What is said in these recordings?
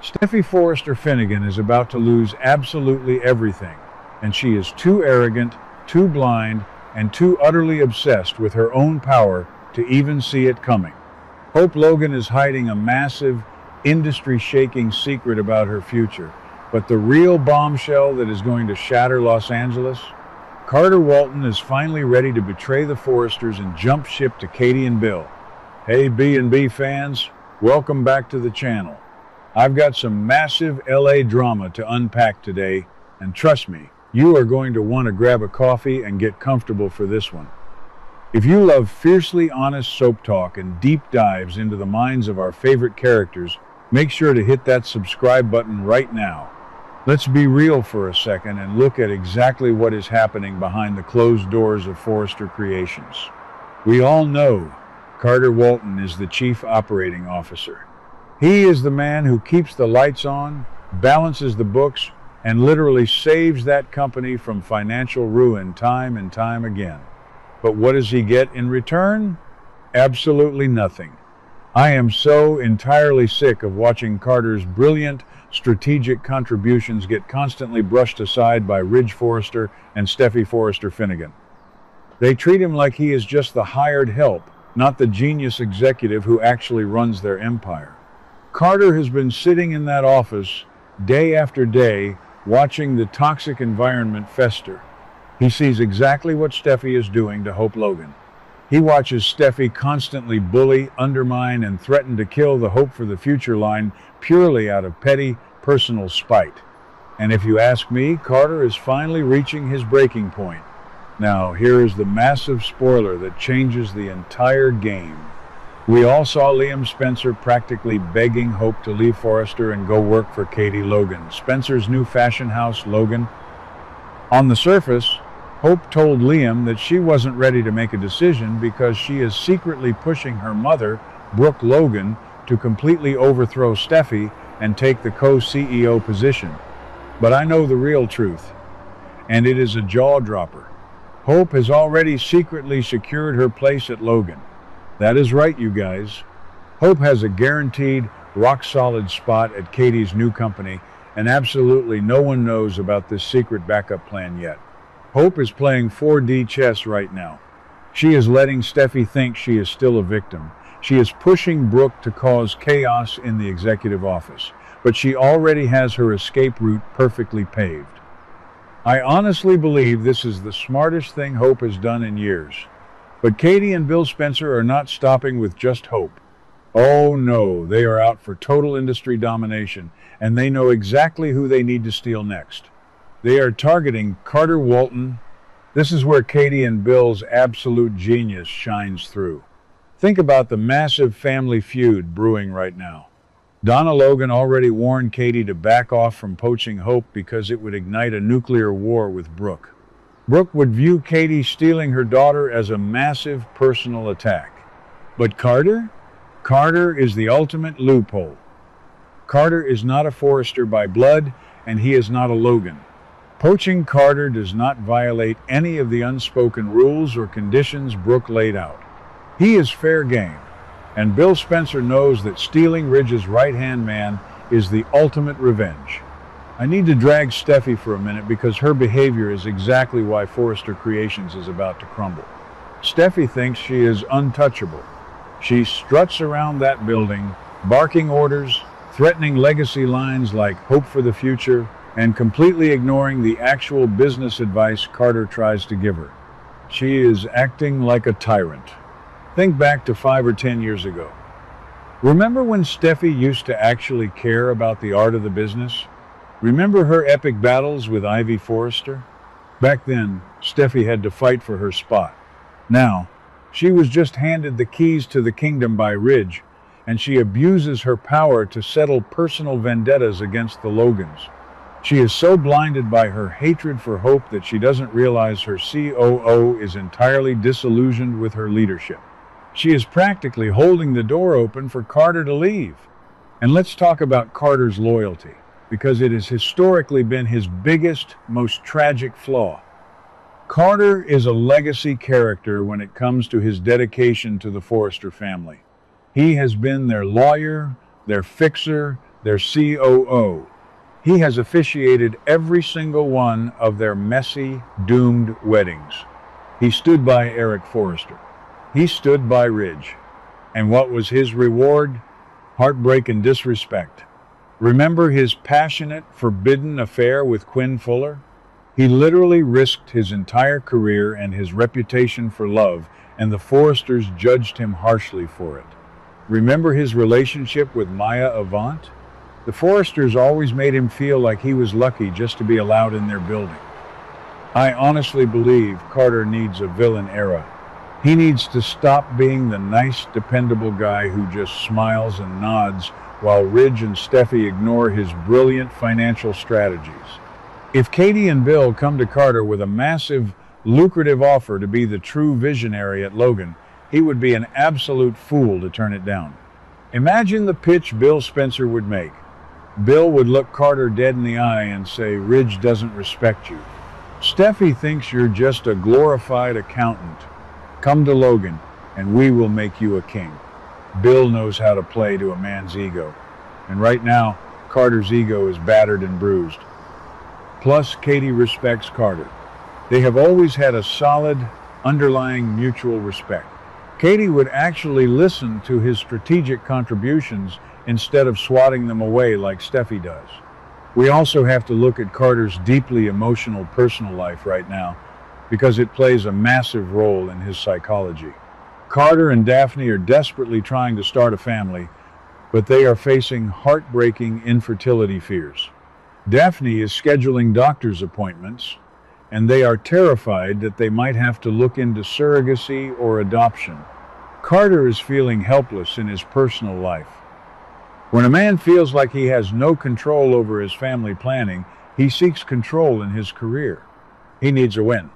Steffi Forrester Finnegan is about to lose absolutely everything, and she is too arrogant, too blind, and too utterly obsessed with her own power to even see it coming. Hope Logan is hiding a massive, industry-shaking secret about her future, but the real bombshell that is going to shatter Los Angeles? Carter Walton is finally ready to betray the Forresters and jump ship to Katie and Bill. Hey B&B fans, welcome back to the channel. I've got some massive LA drama to unpack today, and trust me, you are going to want to grab a coffee and get comfortable for this one. If you love fiercely honest soap talk and deep dives into the minds of our favorite characters, make sure to hit that subscribe button right now. Let's be real for a second and look at exactly what is happening behind the closed doors of Forrester Creations. We all know Carter Walton is the Chief Operating Officer. He is the man who keeps the lights on, balances the books, and literally saves that company from financial ruin time and time again. But what does he get in return? Absolutely nothing. I am so entirely sick of watching Carter's brilliant, strategic contributions get constantly brushed aside by Ridge Forrester and Steffi Forrester Finnegan. They treat him like he is just the hired help, not the genius executive who actually runs their empire. Carter has been sitting in that office day after day, watching the toxic environment fester. He sees exactly what Steffi is doing to Hope Logan. He watches Steffi constantly bully, undermine, and threaten to kill the Hope for the Future line purely out of petty, personal spite. And if you ask me, Carter is finally reaching his breaking point. Now, here is the massive spoiler that changes the entire game. We all saw Liam Spencer practically begging Hope to leave Forrester and go work for Katie Logan, Spencer's new fashion house, Logan. On the surface, Hope told Liam that she wasn't ready to make a decision because she is secretly pushing her mother, Brooke Logan, to completely overthrow Steffi and take the co-CEO position. But I know the real truth, and it is a jaw-dropper. Hope has already secretly secured her place at Logan. That is right, you guys. Hope has a guaranteed, rock-solid spot at Katie's new company, and absolutely no one knows about this secret backup plan yet. Hope is playing 4D chess right now. She is letting Steffi think she is still a victim. She is pushing Brooke to cause chaos in the executive office, but she already has her escape route perfectly paved. I honestly believe this is the smartest thing Hope has done in years. But Katie and Bill Spencer are not stopping with just Hope. Oh no, they are out for total industry domination, and they know exactly who they need to steal next. They are targeting Carter Walton. This is where Katie and Bill's absolute genius shines through. Think about the massive family feud brewing right now. Donna Logan already warned Katie to back off from poaching Hope because it would ignite a nuclear war with Brooke. Brooke would view Katie stealing her daughter as a massive personal attack. But Carter? Carter is the ultimate loophole. Carter is not a Forrester by blood, and he is not a Logan. Poaching Carter does not violate any of the unspoken rules or conditions Brooke laid out. He is fair game, and Bill Spencer knows that stealing Ridge's right-hand man is the ultimate revenge. I need to drag Steffi for a minute because her behavior is exactly why Forrester Creations is about to crumble. Steffi thinks she is untouchable. She struts around that building, barking orders, threatening legacy lines like Hope for the Future, and completely ignoring the actual business advice Carter tries to give her. She is acting like a tyrant. Think back to 5 or 10 years ago. Remember when Steffi used to actually care about the art of the business? Remember her epic battles with Ivy Forrester? Back then, Steffi had to fight for her spot. Now, she was just handed the keys to the kingdom by Ridge, and she abuses her power to settle personal vendettas against the Logans. She is so blinded by her hatred for Hope that she doesn't realize her COO is entirely disillusioned with her leadership. She is practically holding the door open for Carter to leave. And let's talk about Carter's loyalty, because it has historically been his biggest, most tragic flaw. Carter is a legacy character when it comes to his dedication to the Forrester family. He has been their lawyer, their fixer, their COO. He has officiated every single one of their messy, doomed weddings. He stood by Eric Forrester. He stood by Ridge. And what was his reward? Heartbreak and disrespect. Remember his passionate, forbidden affair with Quinn Fuller? He literally risked his entire career and his reputation for love, and the Forresters judged him harshly for it. Remember his relationship with Maya Avant? The Forresters always made him feel like he was lucky just to be allowed in their building. I honestly believe Carter needs a villain era. He needs to stop being the nice, dependable guy who just smiles and nods while Ridge and Steffi ignore his brilliant financial strategies. If Katie and Bill come to Carter with a massive, lucrative offer to be the true visionary at Logan, he would be an absolute fool to turn it down. Imagine the pitch Bill Spencer would make. Bill would look Carter dead in the eye and say, "Ridge doesn't respect you. Steffi thinks you're just a glorified accountant. Come to Logan, and we will make you a king." Bill knows how to play to a man's ego. And right now, Carter's ego is battered and bruised. Plus, Katie respects Carter. They have always had a solid, underlying mutual respect. Katie would actually listen to his strategic contributions instead of swatting them away like Steffi does. We also have to look at Carter's deeply emotional personal life right now, because it plays a massive role in his psychology. Carter and Daphne are desperately trying to start a family, but they are facing heartbreaking infertility fears. Daphne is scheduling doctor's appointments, and they are terrified that they might have to look into surrogacy or adoption. Carter is feeling helpless in his personal life. When a man feels like he has no control over his family planning, he seeks control in his career. He needs a win.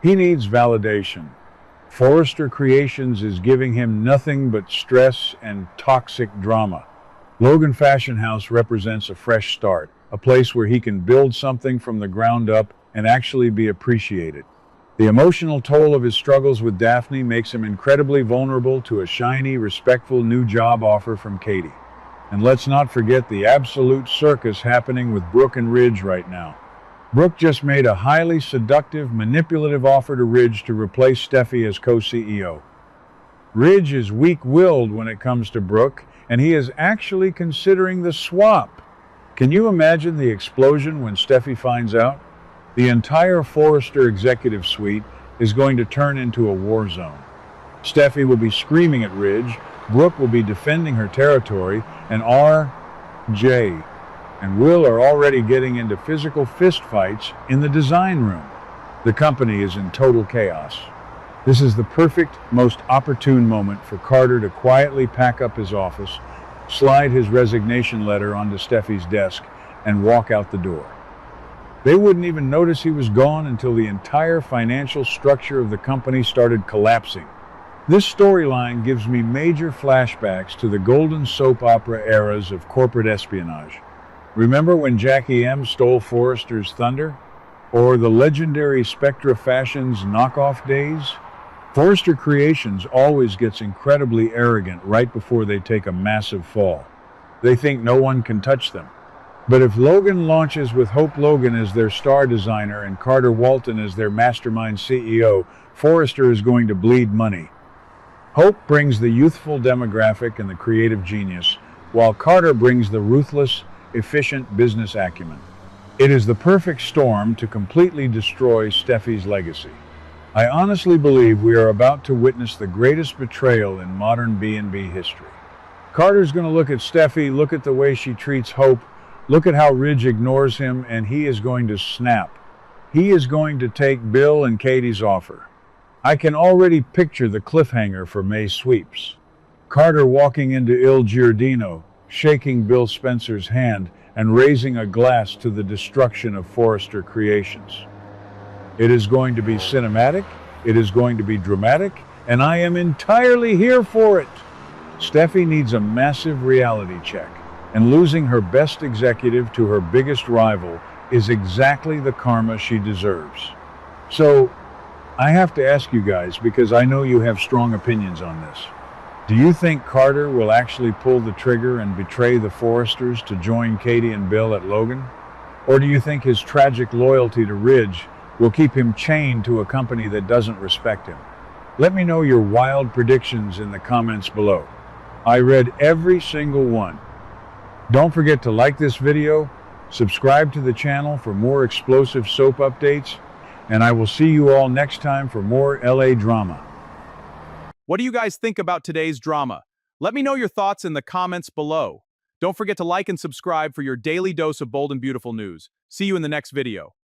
He needs validation. Forrester Creations is giving him nothing but stress and toxic drama. Logan Fashion House represents a fresh start, a place where he can build something from the ground up and actually be appreciated. The emotional toll of his struggles with Daphne makes him incredibly vulnerable to a shiny, respectful new job offer from Katie. And let's not forget the absolute circus happening with Brooke and Ridge right now. Brooke just made a highly seductive, manipulative offer to Ridge to replace Steffi as co-CEO. Ridge is weak-willed when it comes to Brooke, and he is actually considering the swap. Can you imagine the explosion when Steffi finds out? The entire Forrester executive suite is going to turn into a war zone. Steffi will be screaming at Ridge, Brooke will be defending her territory, and R.J. and Will are already getting into physical fistfights in the design room. The company is in total chaos. This is the perfect, most opportune moment for Carter to quietly pack up his office, slide his resignation letter onto Steffi's desk, and walk out the door. They wouldn't even notice he was gone until the entire financial structure of the company started collapsing. This storyline gives me major flashbacks to the golden soap opera eras of corporate espionage. Remember when Jackie M stole Forrester's thunder? Or the legendary Spectra Fashions knockoff days? Forrester Creations always gets incredibly arrogant right before they take a massive fall. They think no one can touch them. But if Logan launches with Hope Logan as their star designer and Carter Walton as their mastermind CEO, Forrester is going to bleed money. Hope brings the youthful demographic and the creative genius, while Carter brings the ruthless, efficient business acumen. It is the perfect storm to completely destroy Steffi's legacy. I honestly believe we are about to witness the greatest betrayal in modern B&B history. Carter's going to look at Steffi, look at the way she treats Hope, look at how Ridge ignores him, and he is going to snap. He is going to take Bill and Katie's offer. I can already picture the cliffhanger for May sweeps. Carter walking into Il Giardino, shaking Bill Spencer's hand and raising a glass to the destruction of Forrester Creations. It is going to be cinematic, it is going to be dramatic, and I am entirely here for it. Steffi needs a massive reality check, and losing her best executive to her biggest rival is exactly the karma she deserves. So, I have to ask you guys, because I know you have strong opinions on this. Do you think Carter will actually pull the trigger and betray the Forresters to join Katie and Bill at Logan? Or do you think his tragic loyalty to Ridge will keep him chained to a company that doesn't respect him? Let me know your wild predictions in the comments below. I read every single one. Don't forget to like this video, subscribe to the channel for more explosive soap updates, and I will see you all next time for more LA drama. What do you guys think about today's drama? Let me know your thoughts in the comments below. Don't forget to like and subscribe for your daily dose of bold and beautiful news. See you in the next video.